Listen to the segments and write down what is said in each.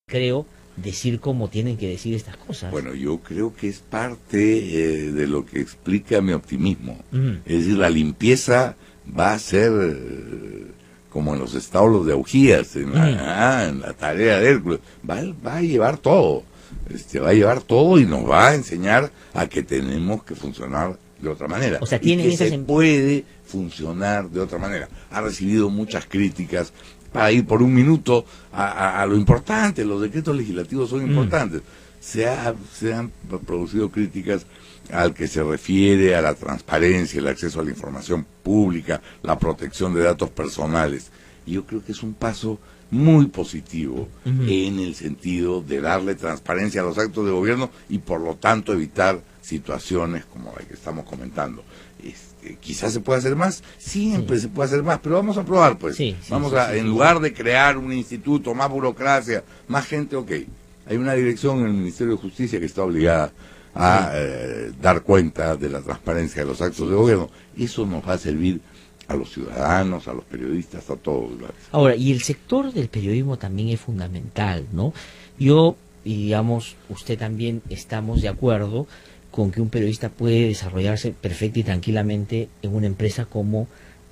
creo, decir cómo tienen que decir estas cosas. Bueno, yo creo que es parte de lo que explica mi optimismo. Es decir, la limpieza va a ser como en los establos de augías, en la tarea de Hércules. Va a llevar todo. Va a llevar todo y nos va a enseñar a que tenemos que funcionar de otra manera. O sea, y que se puede funcionar de otra manera. Ha recibido muchas críticas. Para ir por un minuto a lo importante, los decretos legislativos son importantes. Se han producido críticas al que se refiere a la transparencia, el acceso a la información pública, la protección de datos personales. Y yo creo que es un paso muy positivo en el sentido de darle transparencia a los actos de gobierno y por lo tanto evitar situaciones como la que estamos comentando. Quizás se pueda hacer más, siempre se puede hacer más, pero vamos a probar, pues. En lugar de crear un instituto, más burocracia, más gente, hay una dirección en el Ministerio de Justicia que está obligada a dar cuenta de la transparencia de los actos de gobierno. Eso nos va a servir a los ciudadanos, a los periodistas, a todos. Ahora, y el sector del periodismo también es fundamental, ¿no? Yo, y digamos, usted también estamos de acuerdo con que un periodista puede desarrollarse perfecta y tranquilamente en una empresa como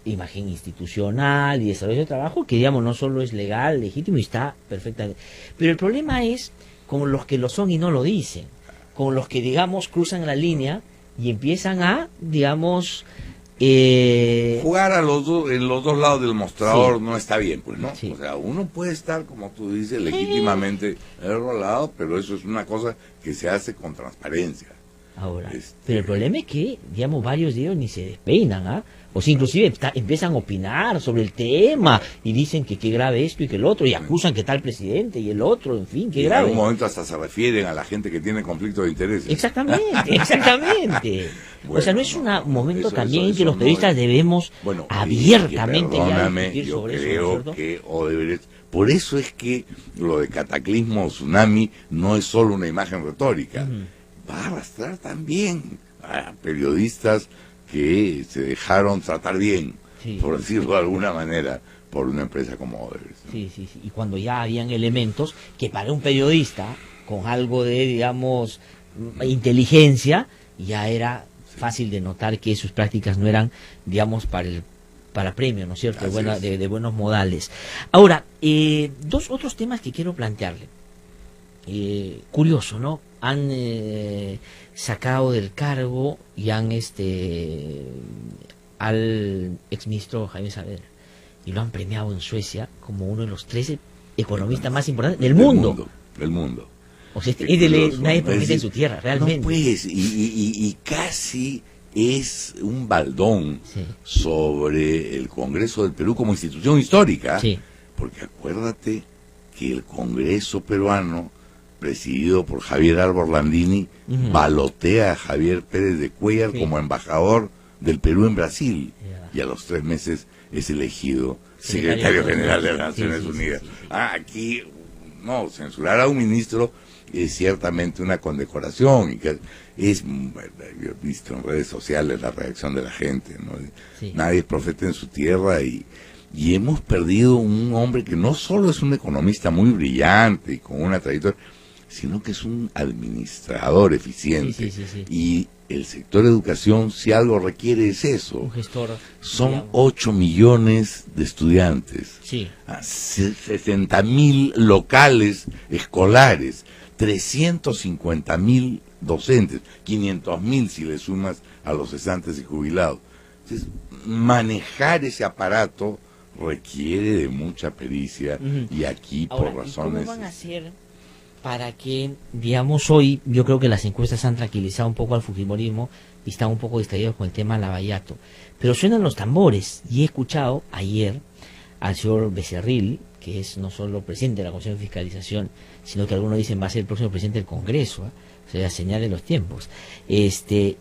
imagen institucional y desarrollo de trabajo, que digamos no solo es legal, legítimo y está perfectamente. Pero el problema es con los que lo son y no lo dicen, con los que digamos cruzan la línea y empiezan a, digamos, jugar en los dos lados del mostrador no está bien, pues, ¿no? O sea, uno puede estar, como tú dices, legítimamente del otro lado, pero eso es una cosa que se hace con transparencia. Ahora, pero el problema es que, digamos, varios de ellos ni se despeinan, o sea, inclusive empiezan a opinar sobre el tema y dicen que qué grave esto y que el otro, y acusan que tal presidente y el otro, en fin, qué grave. En algún momento hasta se refieren a la gente que tiene conflicto de intereses. Exactamente. Bueno, o sea, no es un momento también en que los periodistas debemos abiertamente discutir sobre eso, ¿no es cierto? Que Odebrecht, por eso es que lo de Cataclismo o Tsunami no es solo una imagen retórica. Va a arrastrar también a periodistas que se dejaron tratar bien, por decirlo de alguna manera, por una empresa como Odebrecht, ¿no? Sí. Y cuando ya habían elementos que para un periodista, con algo de, digamos, inteligencia, ya era fácil de notar que sus prácticas no eran, digamos, para premio, ¿no es cierto?, de buenos modales. Ahora, dos otros temas que quiero plantearle. Curioso, ¿no? Han sacado del cargo y han al exministro Jaime Saavedra y lo han premiado en Suecia como uno de los 13 economistas más importantes del mundo. Del mundo. O sea, nadie permite en su tierra, realmente. No, pues, y casi es un baldón sobre el Congreso del Perú como institución histórica. Porque acuérdate que el Congreso peruano, presidido por Javier Arbor Landini, balotea a Javier Pérez de Cuéllar como embajador del Perú en Brasil, y a los 3 meses es elegido secretario general de las Naciones Unidas. Aquí, no, censurar a un ministro es ciertamente una condecoración, y que yo he visto en redes sociales la reacción de la gente, ¿no? Nadie es profeta en su tierra, y hemos perdido un hombre que no solo es un economista muy brillante y con una trayectoria, sino que es un administrador eficiente. Y el sector educación, si algo requiere, es eso. Un gestor. Son 8 millones de estudiantes, 60.000 locales escolares, 350.000 docentes, 500.000 si le sumas a los cesantes y jubilados. Entonces, manejar ese aparato requiere de mucha pericia, y aquí ahora, por razones... ¿cómo van a hacer para que, digamos, hoy yo creo que las encuestas han tranquilizado un poco al fujimorismo y están un poco distraídos con el tema Lavallato, pero suenan los tambores, y he escuchado ayer al señor Becerril, que es no solo presidente de la Comisión de Fiscalización, sino que algunos dicen va a ser el próximo presidente del Congreso, o sea, señal de los tiempos, que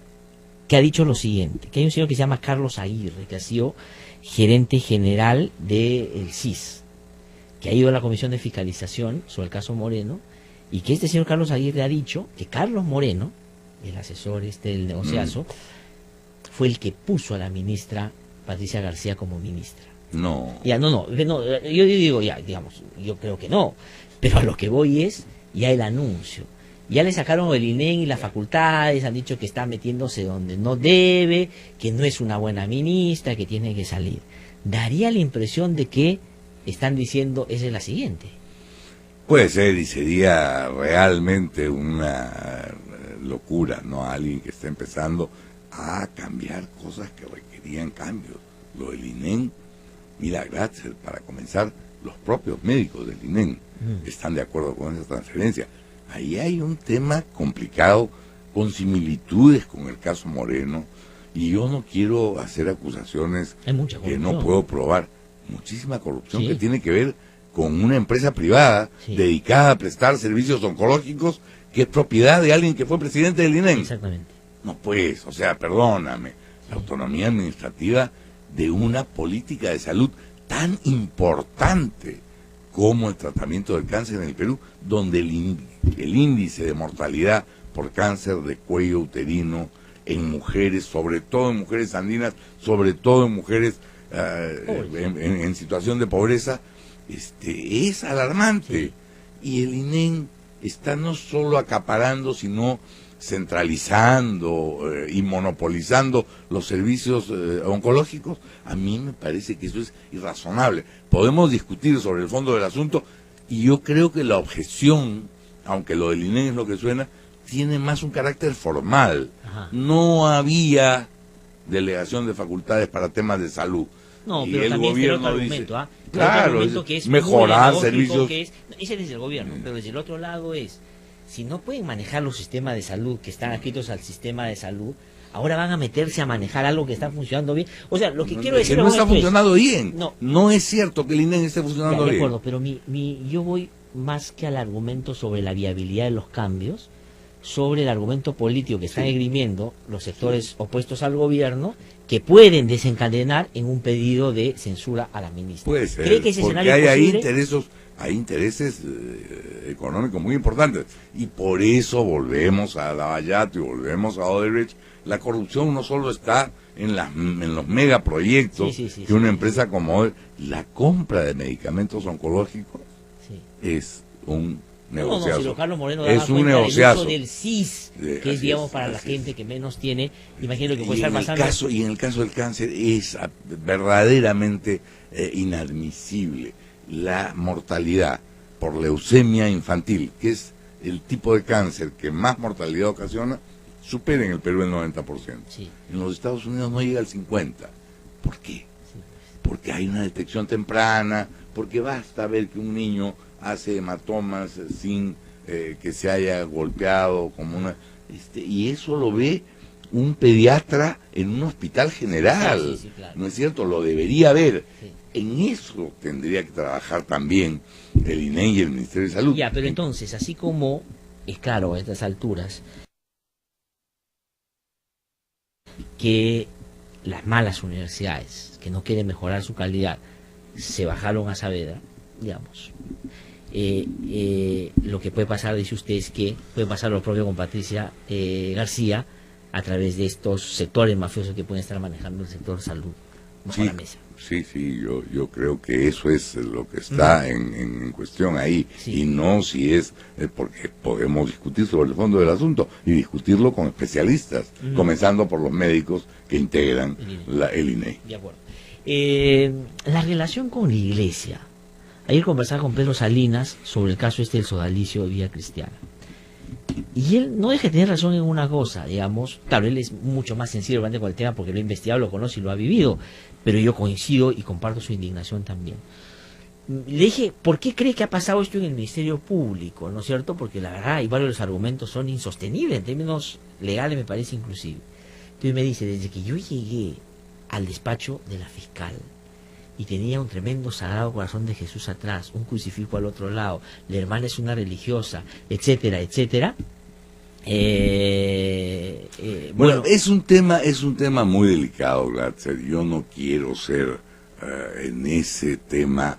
ha dicho lo siguiente, que hay un señor que se llama Carlos Aguirre, que ha sido gerente general del CIS, que ha ido a la Comisión de Fiscalización sobre el caso Moreno, y que este señor Carlos Aguirre ha dicho que Carlos Moreno, el asesor del negociazo, fue el que puso a la ministra Patricia García como ministra. No. Ya, yo digo, ya, digamos, yo creo que no, pero a lo que voy es ya el anuncio. Ya le sacaron el INEM y las facultades, han dicho que está metiéndose donde no debe, que no es una buena ministra, que tiene que salir. Daría la impresión de que están diciendo, esa es la siguiente. Puede ser, y sería realmente una locura, ¿no? Alguien que está empezando a cambiar cosas que requerían cambios. Lo del INEM, mira, gracias, para comenzar, los propios médicos del INEM están de acuerdo con esa transferencia. Ahí hay un tema complicado, con similitudes con el caso Moreno, y yo no quiero hacer acusaciones que no puedo probar. Muchísima corrupción que tiene que ver con una empresa privada dedicada a prestar servicios oncológicos, que es propiedad de alguien que fue presidente del INEM. Exactamente. No pues, o sea, perdóname, la autonomía administrativa de una política de salud tan importante como el tratamiento del cáncer en el Perú, donde el índice de mortalidad por cáncer de cuello uterino en mujeres, sobre todo en mujeres andinas, sobre todo en mujeres en situación de pobreza, es alarmante. Y el INEM está no solo acaparando, sino centralizando y monopolizando los servicios oncológicos. A mí me parece que eso es irrazonable. Podemos discutir sobre el fondo del asunto, y yo creo que la objeción, aunque lo del INEM es lo que suena, tiene más un carácter formal. No había delegación de facultades para temas de salud. No, y pero el también gobierno otro dice, argumento, claro, argumento que es mejorar muy servicios. ese es desde el gobierno, pero desde el otro lado es, si no pueden manejar los sistemas de salud que están adscritos al sistema de salud, ahora van a meterse a manejar algo que está funcionando bien. O sea, lo que quiero decir que no está funcionando bien. No, no es cierto que el INEM esté funcionando bien. De acuerdo, pero yo voy más que al argumento sobre la viabilidad de los cambios, sobre el argumento político que están esgrimiendo los sectores opuestos al gobierno, que pueden desencadenar en un pedido de censura a la ministra. Puede ser, ¿Cree que ese porque escenario hay posible? Hay intereses económicos muy importantes, y por eso volvemos a Lavallato y volvemos a Odebrecht. La corrupción no solo está en los megaproyectos que una empresa como Odebrecht, la compra de medicamentos oncológicos es un negociazo. Si Carlos Moreno es un negociazo del CIS, que es, digamos, para la gente que menos tiene. Imagino que puede estar pasando. Y en el caso del cáncer es verdaderamente inadmisible la mortalidad por leucemia infantil, que es el tipo de cáncer que más mortalidad ocasiona, supera en el Perú el 90%. En los Estados Unidos no llega al 50%. ¿Por qué? Porque hay una detección temprana, porque basta ver que un niño hace hematomas sin que se haya golpeado como una y eso lo ve un pediatra en un hospital general. Claro. ¿No es cierto? Lo debería ver. En eso tendría que trabajar también el INEM y el Ministerio de Salud. Ya, pero entonces, así como es claro a estas alturas que las malas universidades que no quieren mejorar su calidad se bajaron a Saavedra, digamos, lo que puede pasar, dice usted, es que puede pasar lo propio con Patricia García a través de estos sectores mafiosos que pueden estar manejando el sector salud bajo la mesa. Sí, yo creo que eso es lo que está en cuestión ahí, y no si es, porque podemos discutir sobre el fondo del asunto y discutirlo con especialistas, comenzando por los médicos que integran el INEM. De acuerdo. La relación con la iglesia. Ayer conversaba con Pedro Salinas sobre el caso del sodalicio de Vía Cristiana. Y él no deja de tener razón en una cosa, digamos. Claro, él es mucho más sensible con el tema porque lo ha investigado, lo conoce y lo ha vivido. Pero yo coincido y comparto su indignación también. Le dije, ¿por qué cree que ha pasado esto en el Ministerio Público? ¿No es cierto? Porque la verdad, hay varios de los argumentos son insostenibles, en términos legales me parece inclusive. Entonces me dice, desde que yo llegué al despacho de la fiscal y tenía un tremendo Sagrado Corazón de Jesús atrás, un crucifijo al otro lado, la hermana es una religiosa, etcétera, etcétera. Bueno, es un tema muy delicado, Glatzer. Yo no quiero ser en ese tema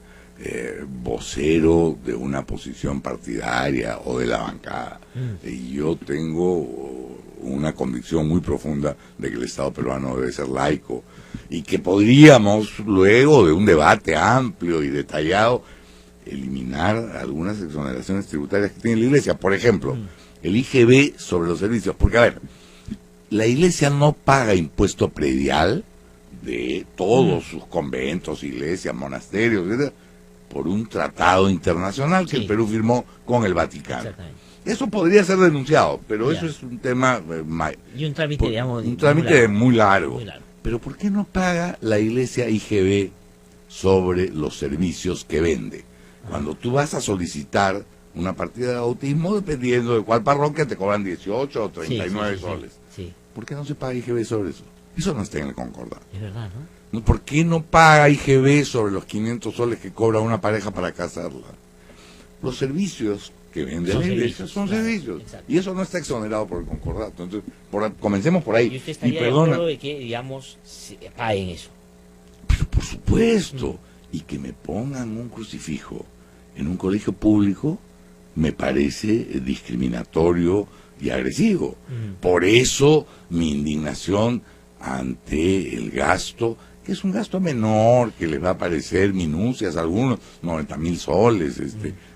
vocero de una posición partidaria o de la bancada. Y yo tengo una convicción muy profunda de que el Estado peruano debe ser laico y que podríamos, luego de un debate amplio y detallado, eliminar algunas exoneraciones tributarias que tiene la Iglesia. Por ejemplo, el IGB sobre los servicios. Porque, a ver, la Iglesia no paga impuesto predial de todos sus conventos, iglesias, monasterios, etc., por un tratado internacional que el Perú firmó con el Vaticano. Eso podría ser denunciado, pero eso es un tema... y un trámite, digamos... Un trámite muy largo. Pero ¿por qué no paga la Iglesia IGB sobre los servicios que vende? Cuando tú vas a solicitar una partida de bautismo, dependiendo de cuál parroquia, te cobran 18 o 39 soles. ¿Por qué no se paga IGB sobre eso? Eso no está en el concordato. Es verdad, ¿no? ¿Por qué no paga IGB sobre los 500 soles que cobra una pareja para casarla? Los servicios que vende la Iglesia son servicios. Exacto. Y eso no está exonerado por el concordato. Entonces, comencemos por ahí. ¿Y usted estaría de acuerdo de que, digamos, se paguen eso? Pero por supuesto. Y que me pongan un crucifijo en un colegio público me parece discriminatorio y agresivo. Por eso mi indignación ante el gasto, que es un gasto menor, que les va a parecer minucias, algunos 90,000 soles,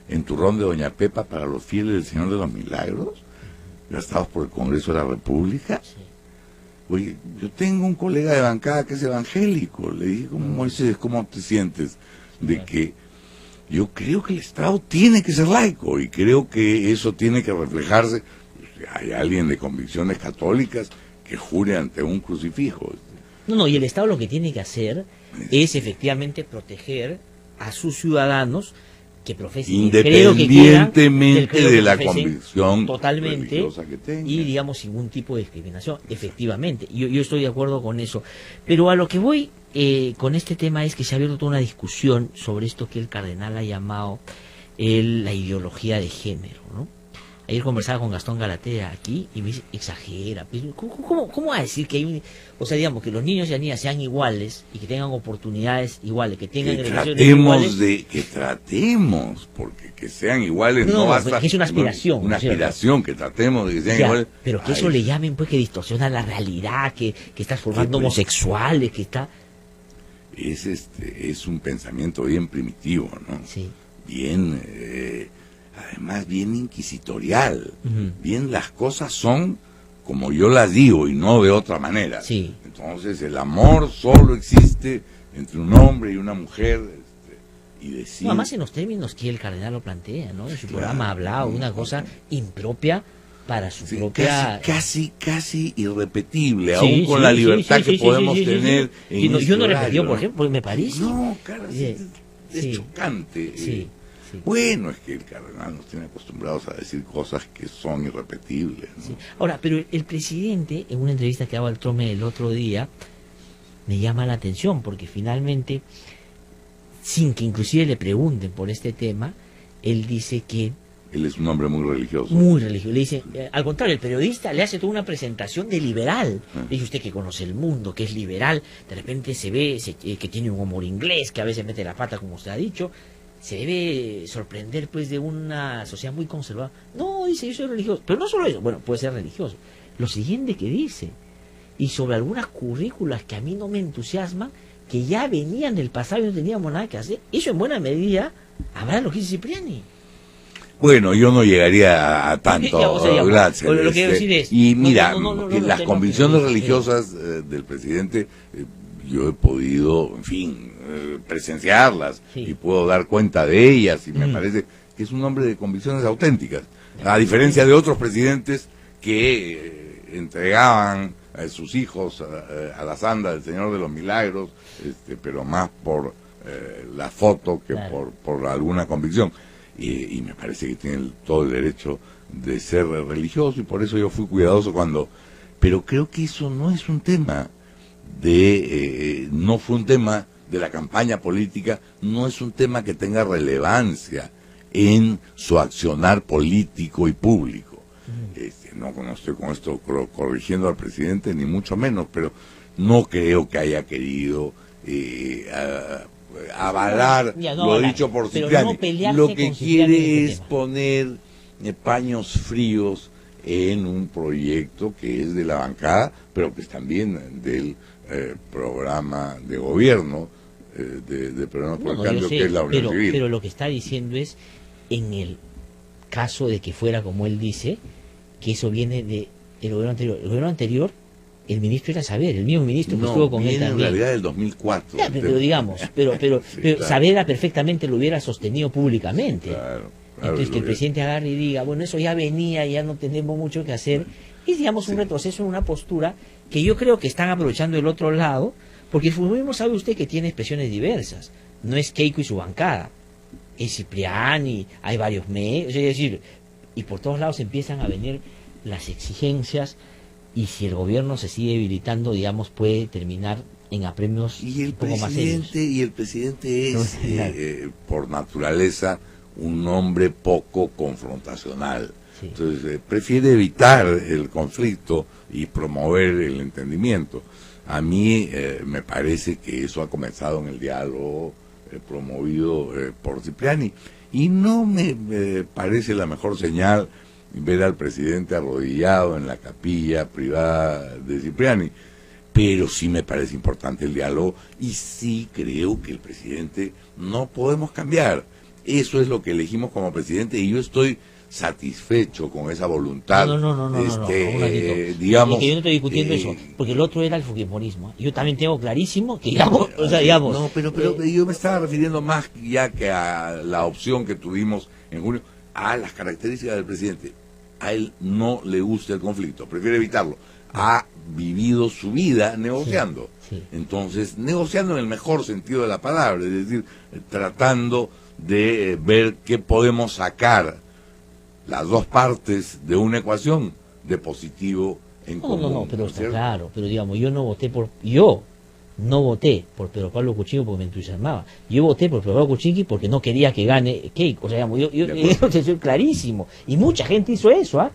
en turrón de Doña Pepa para los fieles del Señor de los Milagros, gastados por el Congreso de la República. Oye, yo tengo un colega de bancada que es evangélico, le dije, Moisés, ¿cómo te sientes? De que yo creo que el Estado tiene que ser laico, y creo que eso tiene que reflejarse. Hay alguien de convicciones católicas que jure ante un crucifijo. No, y el Estado lo que tiene que hacer es efectivamente proteger a sus ciudadanos que profesen, independientemente de la convicción totalmente religiosa que tengan, y digamos sin ningún tipo de discriminación. Efectivamente, yo estoy de acuerdo con eso, pero a lo que voy con este tema es que se ha abierto toda una discusión sobre esto que el cardenal ha llamado la ideología de género, ¿no? Ayer conversaba con Gastón Galatea aquí y me dice, exagera. ¿Cómo va a decir que hay un... O sea, digamos, que los niños y las niñas sean iguales y que tengan oportunidades iguales, que tengan elecciones iguales? Que tratemos, porque que sean iguales no basta. Que es una aspiración. Una aspiración, que tratemos de que sean iguales. Pero que eso le llamen, pues, que distorsiona la realidad, que estás formando homosexuales, que está... Es un pensamiento bien primitivo, ¿no? Sí. Bien... además bien inquisitorial, bien las cosas son como yo las digo y no de otra manera. Entonces el amor solo existe entre un hombre y una mujer, y decir... No, además en los términos que el cardenal lo plantea, ¿no? En su programa ha hablado de una cosa impropia para su propia... Casi irrepetible, aún con la libertad que podemos tener. Yo no he repetido, por ejemplo, porque me parece... No, cara, es chocante. Bueno, es que el cardenal nos tiene acostumbrados a decir cosas que son irrepetibles, ¿no? Ahora, pero el presidente, en una entrevista que daba al Trome el otro día, me llama la atención, porque finalmente, sin que inclusive le pregunten por este tema, él dice que... Él es un hombre muy religioso. Muy religioso. Le dice, al contrario, el periodista le hace toda una presentación de liberal. Le dice, usted que conoce el mundo, que es liberal, de repente se ve que tiene un humor inglés, que a veces mete la pata, como usted ha dicho... Se debe sorprender, pues, de una sociedad muy conservadora. No, dice, yo soy religioso. Pero no solo eso, bueno, puede ser religioso. Lo siguiente que dice, y sobre algunas currículas que a mí no me entusiasman, que ya venían del pasado y no teníamos nada que hacer, eso en buena medida habrá lo que dice Cipriani. Bueno, yo no llegaría a tanto, gracias. Lo que quiero decir es... Y mira, las convicciones religiosas del presidente, yo he podido, en fin... presenciarlas y puedo dar cuenta de ellas, y me parece que es un hombre de convicciones auténticas, a diferencia de otros presidentes que entregaban a sus hijos a la sanda del Señor de los Milagros, pero más por la foto que por alguna convicción, y me parece que tiene todo el derecho de ser religioso, y por eso yo fui cuidadoso pero creo que eso no es un tema no fue un tema de la campaña política, no es un tema que tenga relevancia en su accionar político y público. No estoy con esto corrigiendo al presidente, ni mucho menos, pero no creo que haya querido avalar lo dicho por Cipriani. Lo que quiere es poner paños fríos en un proyecto que es de la bancada, pero que es también del programa de gobierno, de Peruanos por el Cambio, que es la Unión Civil. Pero lo que está diciendo es, en el caso de que fuera como él dice, que eso viene del gobierno anterior. El gobierno anterior, el ministro era Saavedra, el mismo ministro que estuvo con él también. En realidad del 2004. Ya, pero digamos, pero sí, claro. Saavedra perfectamente lo hubiera sostenido públicamente. Claro, entonces que el presidente agarre y diga, bueno, eso ya venía, ya no tenemos mucho que hacer, es digamos un retroceso en una postura que yo creo que están aprovechando el otro lado, porque el fujimorismo sabe usted que tiene expresiones diversas, no es Keiko y su bancada, es Cipriani, hay varios medios, es decir, y por todos lados empiezan a venir las exigencias, y si el gobierno se sigue debilitando, digamos, puede terminar en apremios un poco más serios. Y el presidente es, por naturaleza, un hombre poco confrontacional. Sí. Entonces, prefiere evitar el conflicto y promover el entendimiento. A mí me parece que eso ha comenzado en el diálogo promovido por Cipriani. Y no me parece la mejor señal ver al presidente arrodillado en la capilla privada de Cipriani, pero sí me parece importante el diálogo y sí creo que el presidente no podemos cambiar. Eso es lo que elegimos como presidente y yo estoy satisfecho con esa voluntad. No, digamos, que yo no estoy discutiendo eso, porque el otro era el fujimorismo. Yo también tengo clarísimo que digamos, o sea, digamos. No, pero yo me estaba refiriendo más ya que a la opción que tuvimos en junio, a las características del presidente. A él no le gusta el conflicto, prefiere evitarlo. Ha vivido su vida negociando. Sí. Entonces, negociando en el mejor sentido de la palabra, es decir, tratando de ver qué podemos sacar las dos partes de una ecuación de positivo en común. No, pero está claro, pero digamos, yo no voté por Pedro Pablo Kuczynski porque me entusiasmaba. Yo voté por Pedro Pablo Kuczynski porque no quería que gane Keiko. O sea, digamos, eso es clarísimo. Y mucha gente hizo eso, ¿ah?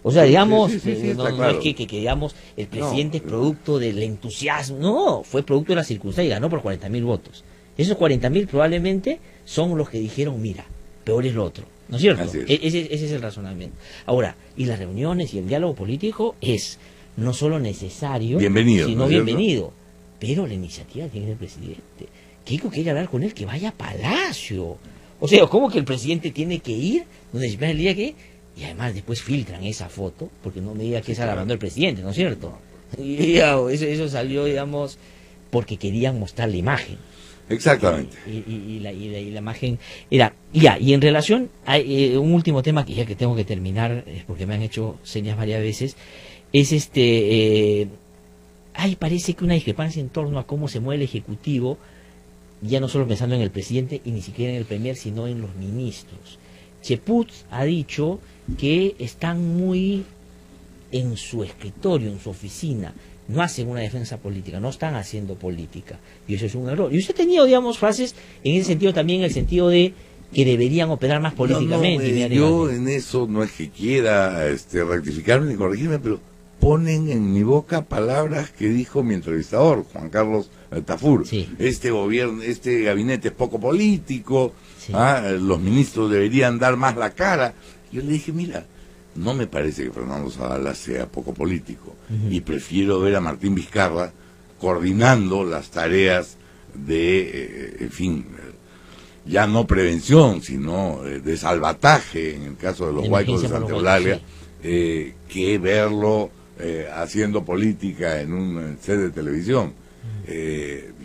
O sea, digamos, no es que digamos, el presidente es producto del entusiasmo. No, fue producto de la circunstancia y ganó por 40.000 votos. Esos 40.000 probablemente son los que dijeron, mira, peor es lo otro. ¿No es cierto? Ese es el razonamiento. Ahora, y las reuniones y el diálogo político es no solo necesario, sino bienvenido. Pero la iniciativa tiene el presidente. Keiko quiere hablar con él, que vaya a Palacio. O sea, ¿cómo que el presidente tiene que ir donde se el día que? Y además después filtran esa foto, porque no me diga que esa la mandó el presidente, ¿no es cierto? Y eso salió, digamos, porque querían mostrar la imagen. Exactamente. Y la imagen era... Ya, y en relación a un último tema que ya que tengo que terminar, porque me han hecho señas varias veces, es parece que una discrepancia en torno a cómo se mueve el Ejecutivo, ya no solo pensando en el presidente y ni siquiera en el Premier, sino en los ministros. Cheput ha dicho que están muy en su escritorio, en su oficina, no hacen una defensa política, no están haciendo política, y eso es un error. Y usted tenía, digamos, frases en ese sentido también, en el sentido de que deberían operar más políticamente. Yo en eso no es que quiera rectificarme ni corregirme, pero ponen en mi boca palabras que dijo mi entrevistador, Juan Carlos Tafur. Sí. Este gabinete es poco político, sí. Los ministros deberían dar más la cara. Yo le dije, mira, no me parece que Fernando Zavala sea poco político, y prefiero ver a Martín Vizcarra coordinando las tareas de, en fin, ya no prevención, sino de salvataje, en el caso de los huaicos de Santa Eulalia, que verlo haciendo política en un set de televisión.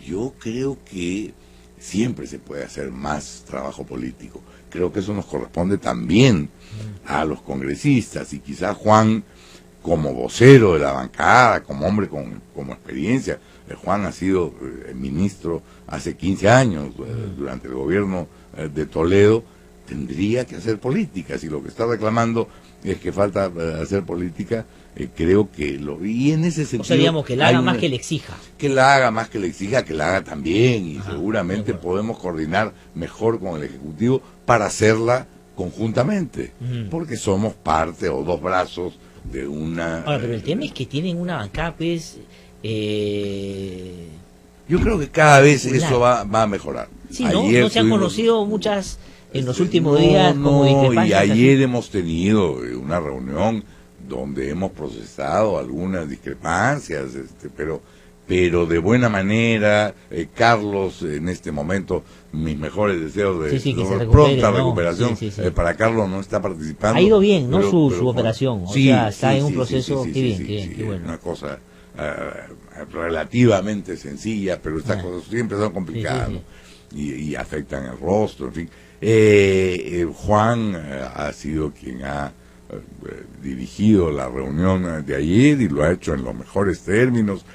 Yo creo que siempre se puede hacer más trabajo político. Creo que eso nos corresponde también a los congresistas, y quizás Juan, como vocero de la bancada, como hombre como experiencia, Juan ha sido ministro hace 15 años, durante el gobierno de Toledo, tendría que hacer política. Si lo que está reclamando es que falta hacer política, creo que y en ese sentido... O sea, digamos, que la haga más que le exija. Que la haga más que le exija, que la haga también, y seguramente podemos coordinar mejor con el Ejecutivo para hacerla conjuntamente, porque somos parte o dos brazos de una... Ahora, pero el tema es que tienen una bancada, pues... Yo creo que cada vez eso va a mejorar. Sí, no se han conocido muchas en los últimos días como y discrepancias. ayer hemos tenido una reunión donde hemos procesado algunas discrepancias, pero de buena manera. Carlos, en este momento, mis mejores deseos de pronta recuperación. Para Carlos, no está participando. Ha ido bien, ¿no? Su operación, o sea, está en un proceso, qué bueno. Una cosa relativamente sencilla, pero estas cosas siempre son complicadas, ¿no? Y afectan el rostro, en fin. Juan ha sido quien ha dirigido la reunión de ayer y lo ha hecho en los mejores términos.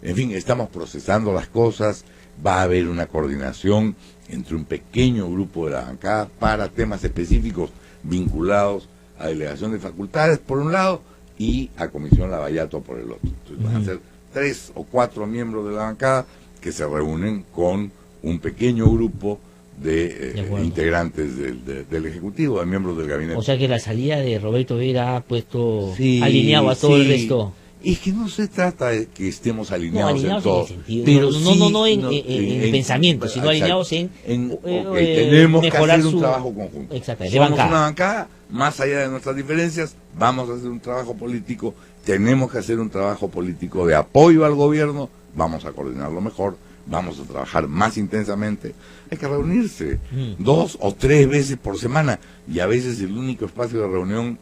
En fin, estamos procesando las cosas. Va a haber una coordinación entre un pequeño grupo de la bancada para temas específicos vinculados a delegación de facultades por un lado y a Comisión Lavallato por el otro. Entonces van a ser 3 o 4 miembros de la bancada que se reúnen con un pequeño grupo de integrantes del Ejecutivo, de miembros del gabinete. O sea que la salida de Roberto Vera ha puesto alineado a todo el resto. Es que no se trata de que estemos alineados en todo, pero no en pensamiento, sino alineados en tenemos que hacer un trabajo conjunto. Exactamente. Somos una bancada, más allá de nuestras diferencias, vamos a hacer un trabajo político, tenemos que hacer un trabajo político de apoyo al gobierno, vamos a coordinarlo mejor, vamos a trabajar más intensamente. Hay que reunirse 2 o 3 veces por semana, y a veces el único espacio de reunión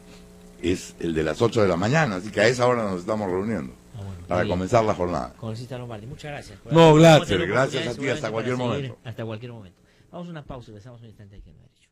es el de las 8 de la mañana, así que a esa hora nos estamos reuniendo para comenzar la jornada. Congresista Lombardi, muchas gracias. No, gracias a ti, hasta cualquier momento. Hasta cualquier momento. Vamos a una pausa y regresamos un instante aquí en Derecho.